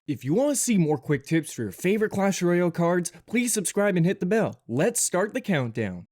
If you want to see more quick tips for your favorite Clash Royale cards, please subscribe and hit the bell. Let's start the countdown.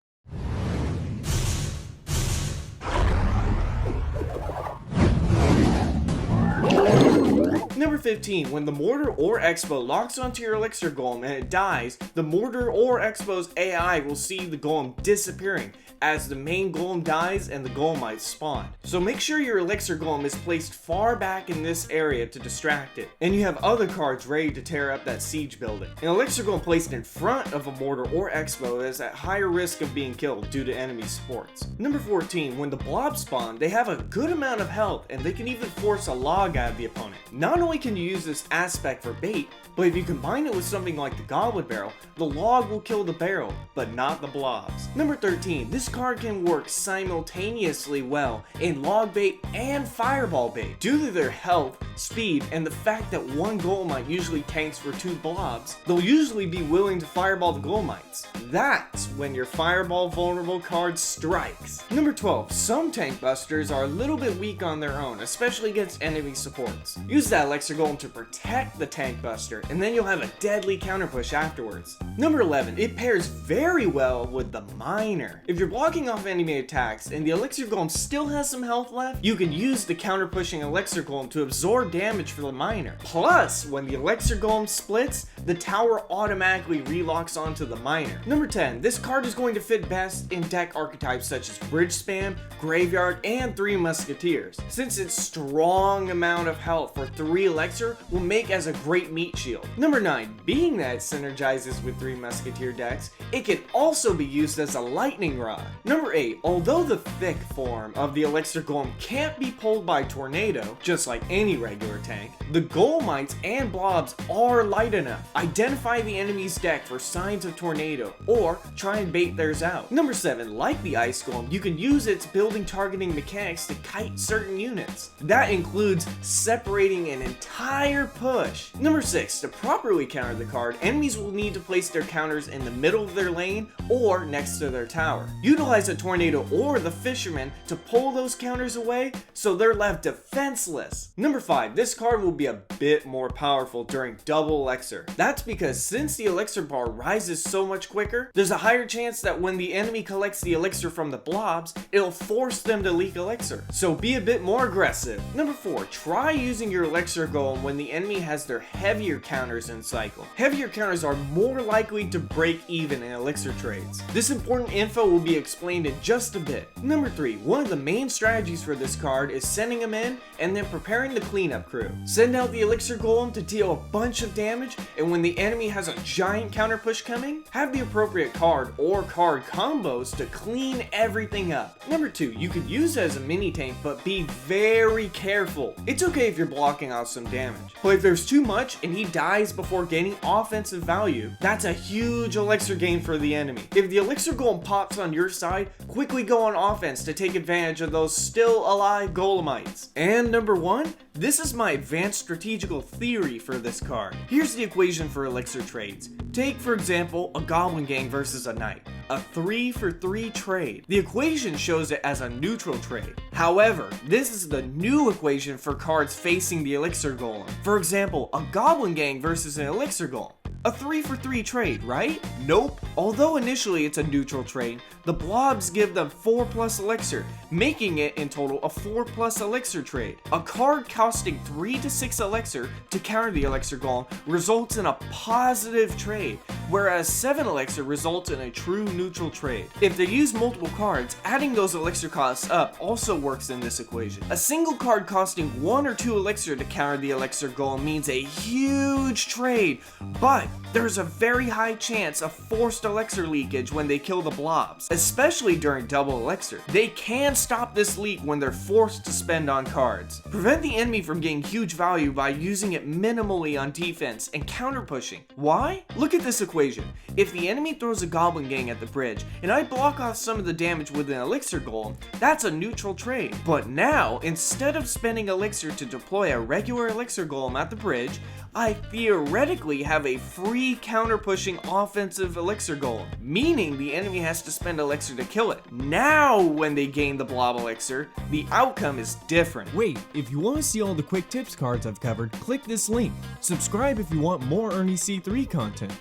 Number 15. When the Mortar or Expo locks onto your Elixir Golem and it dies, the Mortar or Expo's AI will see the Golem disappearing as the main Golem dies and the Golemites spawn. So make sure your Elixir Golem is placed far back in this area to distract it, and you have other cards ready to tear up that siege building. An Elixir Golem placed in front of a Mortar or Expo is at higher risk of being killed due to enemy supports. Number 14. When the blobs spawn, they have a good amount of health and they can even force a log out of the opponent. Not only can you use this aspect for bait, but if you combine it with something like the Goblin Barrel, the log will kill the barrel, but not the blobs. Number 13. This card can work simultaneously well in log bait and fireball bait. Due to their health, speed, and the fact that one Golemite usually tanks for 2 blobs, they'll usually be willing to fireball the Golemites. That's when your fireball vulnerable card strikes. Number 12. Some tank busters are a little bit weak on their own, especially against enemy supports. Use that Elixir Golem to protect the tank buster, and then you'll have a deadly counter push afterwards. Number 11. It pairs very well with the Miner. If you're blocking off enemy attacks and the Elixir Golem still has some health left, you can use the counter pushing Elixir Golem to absorb damage for the Miner. Plus, when the Elixir Golem splits, the tower automatically relocks onto the Miner. Number 10. This card is going to fit best in deck archetypes such as Bridge Spam, Graveyard, and 3 Musketeers, since its strong amount of health for 3 Elixir will make as a great meat shield. Number 9. Being that it synergizes with 3 Musketeer decks, it can also be used as a lightning rod. Number 8. Although the thick form of the Elixir Golem can't be pulled by Tornado, just like any regular tank, the Golemites and Blobs are light enough. Identify the enemy's deck for signs of Tornado, or try and bait theirs out. Number 7. Like the Ice Golem, you can use its building targeting mechanics to kite certain units. That includes separating an entire push. Number 6. To properly counter the card, enemies will need to place their counters in the middle of their lane or next to their tower. Utilize a Tornado or the Fisherman to pull those counters away so they're left defenseless. Number 5. This card will be a bit more powerful during double Elixir. That's because since the Elixir bar rises so much quicker, there's a higher chance that when the enemy collects the Elixir from the blobs, it'll force them to leak Elixir. So be a bit more aggressive. Number 4. Try using your Elixir Golem when the enemy has their heavier counters in cycle. Heavier counters are more likely to break even in Elixir trades. This important info will be explained in just a bit. Number 3. One of the main strategies for this card is sending them in and then preparing the cleanup crew. Send out the Elixir Golem to deal a bunch of damage, and when the enemy has a giant counter push coming, have the appropriate card or card combos to clean everything up. Number 2. You could use it as a mini tank, but be very careful. It's okay if you're blocking out some damage, but if there's too much and he dies before gaining offensive value, that's a huge Elixir gain for the enemy. If the Elixir Golem pops on your side, quickly go on offense to take advantage of those still alive Golemites. And number 1, this is my advanced strategical theory for this card. Here's the equation for Elixir trades. Take, for example, a Goblin Gang versus a Knight. A 3-for-3 trade. The equation shows it as a neutral trade. However, this is the new equation for cards facing the Elixir Golem. For example, a Goblin Gang versus an Elixir Golem. A 3-for-3 trade, right? Nope. Although initially it's a neutral trade, the blobs give them 4+ elixir, making it in total a 4+ elixir trade. A card costing 3 to 6 elixir to counter the Elixir Golem results in a positive trade, whereas 7 elixir results in a true neutral trade. If they use multiple cards, adding those elixir costs up also works in this equation. A single card costing 1 or 2 elixir to counter the Elixir Golem means a huge trade, but there's a very high chance of forced elixir leakage when they kill the blobs, especially during double elixir. They can stop this leak when they're forced to spend on cards. Prevent the enemy from getting huge value by using it minimally on defense and counter pushing. Why? Look at this equation. If the enemy throws a Goblin Gang at the bridge and I block off some of the damage with an Elixir Golem, that's a neutral trade. But now, instead of spending elixir to deploy a regular Elixir Golem at the bridge, I theoretically have a free counter-pushing offensive Elixir Golem, meaning the enemy has to spend elixir to kill it. Now, when they gain the blob elixir, the outcome is different. Wait, if you want to see all the quick tips cards I've covered, click this link. Subscribe if you want more Ernie C3 content.